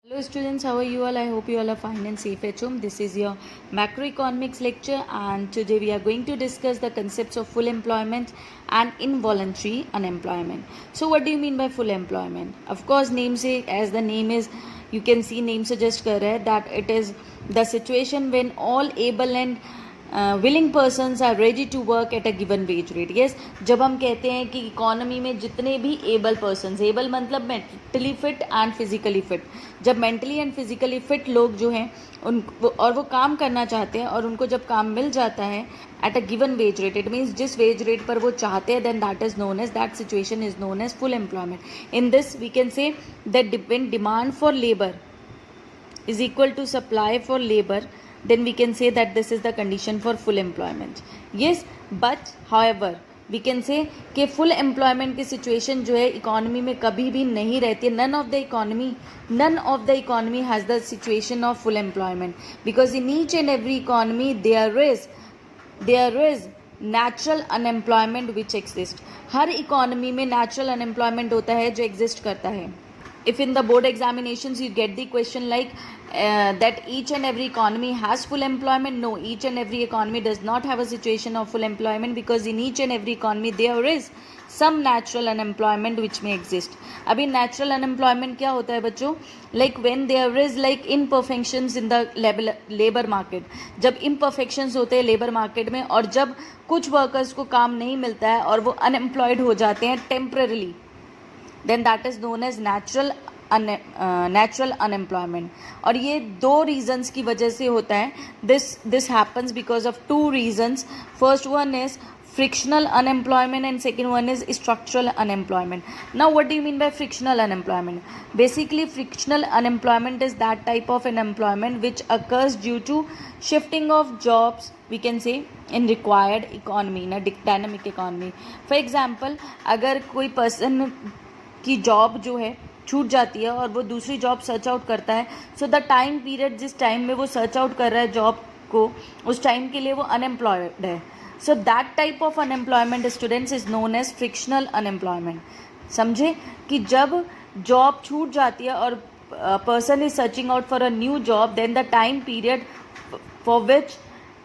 Hello students, how are you all? I hope you all are fine and safe at home. This is your macroeconomics lecture and today we are going to discuss the concepts of full employment and involuntary unemployment. So what do you mean by full employment? Of course, name say, as the name is, you can see name suggest कर रहा है that it is the situation when all able and willing persons are ready to work at a given wage rate. Yes, जब हम कहते हैं कि economy में जितने भी एबल पर्सनस, एबल मतलब mentally fit and physically fit, जब मेंटली एंड फिजिकली फिट लोग जो हैं उन और वो काम करना चाहते हैं और उनको जब काम मिल जाता है at a given wage rate, it means जिस वेज रेट पर वो चाहते हैं, then that is known as, that situation is known as full employment. In this we can say that when demand for labour is equal to supply for labor, then we can say that this is the condition for full employment. Yes, but however we can say कि full employment की situation जो है economy में कभी भी नहीं रहती है. None of the economy has the situation of full employment, because in each and every economy there is natural unemployment which exists. Her economy में natural unemployment होता है जो exist करता है. If in the board examinations you get the question like that each and every economy has full employment, no, each and every economy does not have a situation of full employment, because in each and every economy there is some natural unemployment which may exist. अभी natural unemployment क्या होता है बच्चों? Like when there is like imperfections in the labor market, जब imperfections होते हैं labor market में और जब कुछ workers को काम नहीं मिलता है और वो unemployed हो जाते हैं temporarily, then that is known as natural unemployment. और ये दो reasons की वजह से होता है. This happens because of two reasons. First one is frictional unemployment and second one is structural unemployment. Now what do you mean by frictional unemployment? Basically frictional unemployment is that type of unemployment which occurs due to shifting of jobs, we can say, in required economy, in a dynamic economy. For example, अगर कोई person की job जो है छूट जाती है और वो दूसरी जॉब सर्च आउट करता है, सो द टाइम पीरियड जिस टाइम में वो सर्च आउट कर रहा है जॉब को, उस टाइम के लिए वो अनएम्प्लॉयड है. So that type of unemployment students is known as frictional unemployment. समझे कि जब जॉब छूट जाती है और person is searching out for a new job, then the time period for which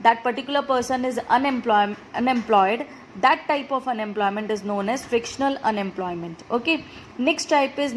that particular person is unemployed, that type of unemployment is known as frictional unemployment. Okay, next type is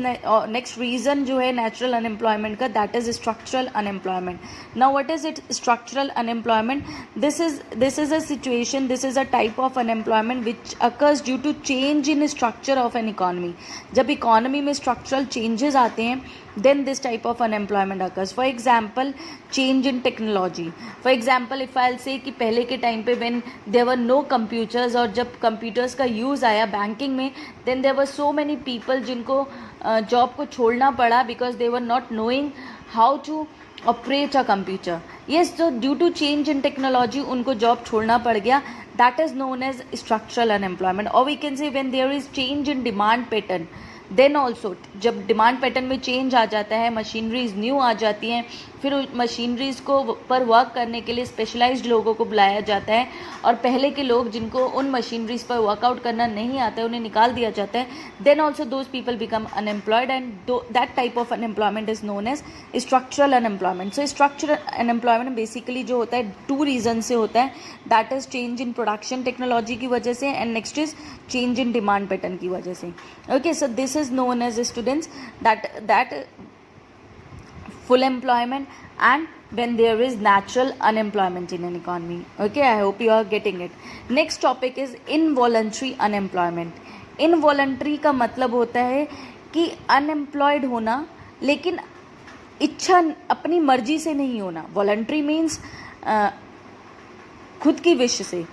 next reason जो है natural unemployment का, that is structural unemployment. Now what is it? Structural unemployment, this is a situation, this is a type of unemployment which occurs due to change in structure of an economy. जब economy में structural changes आते हैं, then this type of unemployment occurs. For example, change in technology. For example, if I'll say कि पहले के time पे when there were no computers, और जब computers का use आया बैंकिंग में, then there were so many people जिनको जॉब को छोड़ना पड़ा because they were not knowing how to operate a computer. Yes, so due to change in technology उनको जॉब छोड़ना पड़ गया. That is known as structural unemployment. Or we can say when there is change in demand pattern, then also जब demand pattern में change आ जाता है, machineries new आ जाती हैं, फिर मशीनरीज को पर वर्क करने के लिए स्पेशलाइज्ड लोगों को बुलाया जाता है और पहले के लोग जिनको उन मशीनरीज पर वर्कआउट करना नहीं आता है उन्हें निकाल दिया जाता है. Then also those people become unemployed and that type of unemployment is known as structural unemployment. So structural unemployment basically जो होता है टू रीजन से होता है, that is change in production technology की वजह से and next is change in demand pattern की वजह से. Okay, so this is known as students that full employment and when there is natural unemployment in an economy. Okay, I hope you are getting it. Next topic is involuntary unemployment. Involuntary का मतलब होता है कि unemployed होना लेकिन इच्छा अपनी मर्जी से नहीं होना. Voluntary means खुद की विश से.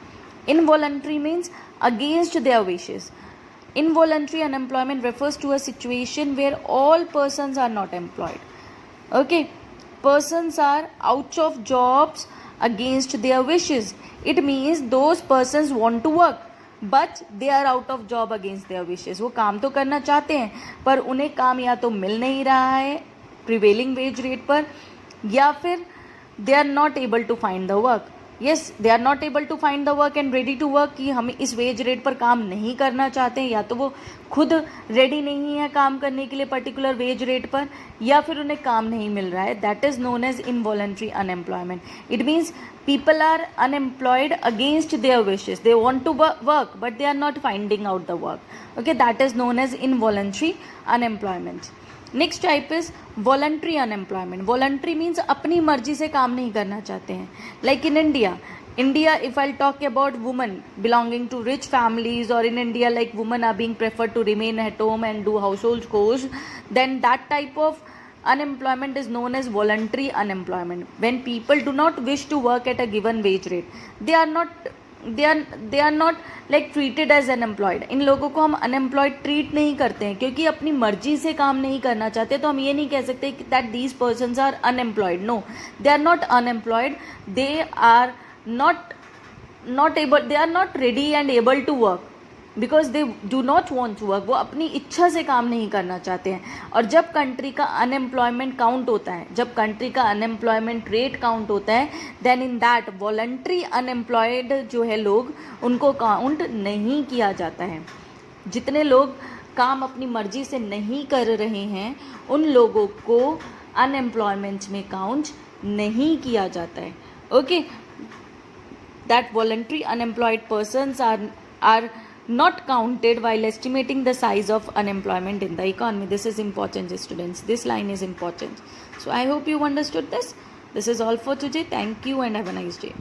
Involuntary means against their wishes. Involuntary unemployment refers to a situation where all persons are not employed. Okay, persons are out of jobs against their wishes. It means those persons want to work but they are out of job against their wishes. वो काम तो करना चाहते हैं पर उन्हें काम या तो मिल नहीं रहा है prevailing wage rate पर, या फिर they are not able to find the work. Yes, they are not able to find the work and ready to work, कि हम इस वेज रेट पर काम नहीं करना चाहते हैं, या तो वो खुद रेडी नहीं है काम करने के लिए पर्टिकुलर वेज रेट पर, या फिर उन्हें काम नहीं मिल रहा है. That is known as involuntary unemployment. It means people are unemployed against their wishes. They want to work but they are not finding out the work. Okay, that is known as involuntary unemployment. Next type is voluntary unemployment. Voluntary means अपनी मर्जी से काम नहीं करना चाहते हैं. Like in India, if I'll talk about women belonging to rich families, or in India like women are being preferred to remain at home and do household chores, then that type of unemployment is known as voluntary unemployment. When people do not wish to work at a given wage rate, they are not like treated as unemployed. इन लोगों को हम unemployed treat नहीं करते हैं क्योंकि अपनी मर्जी से काम नहीं करना चाहते. तो हम ये नहीं कह सकते that these persons are unemployed. No, they are not unemployed. They are not able, they are not ready and able to work because they do not want to work. वो अपनी इच्छा से काम नहीं करना चाहते हैं. और जब कंट्री का अनएम्प्लॉयमेंट काउंट होता है, जब कंट्री का अनएम्प्लॉयमेंट रेट काउंट होता है, then in that voluntary unemployed जो है लोग, उनको काउंट नहीं किया जाता है. जितने लोग काम अपनी मर्जी से नहीं कर रहे हैं उन लोगों को अनएम्प्लॉयमेंट में काउंट नहीं किया जाता है. Okay, that voluntary unemployed persons are not counted while estimating the size of unemployment in the economy. This is important, students. This line is important. So I hope you understood this. This is all for today. Thank you and have a nice day.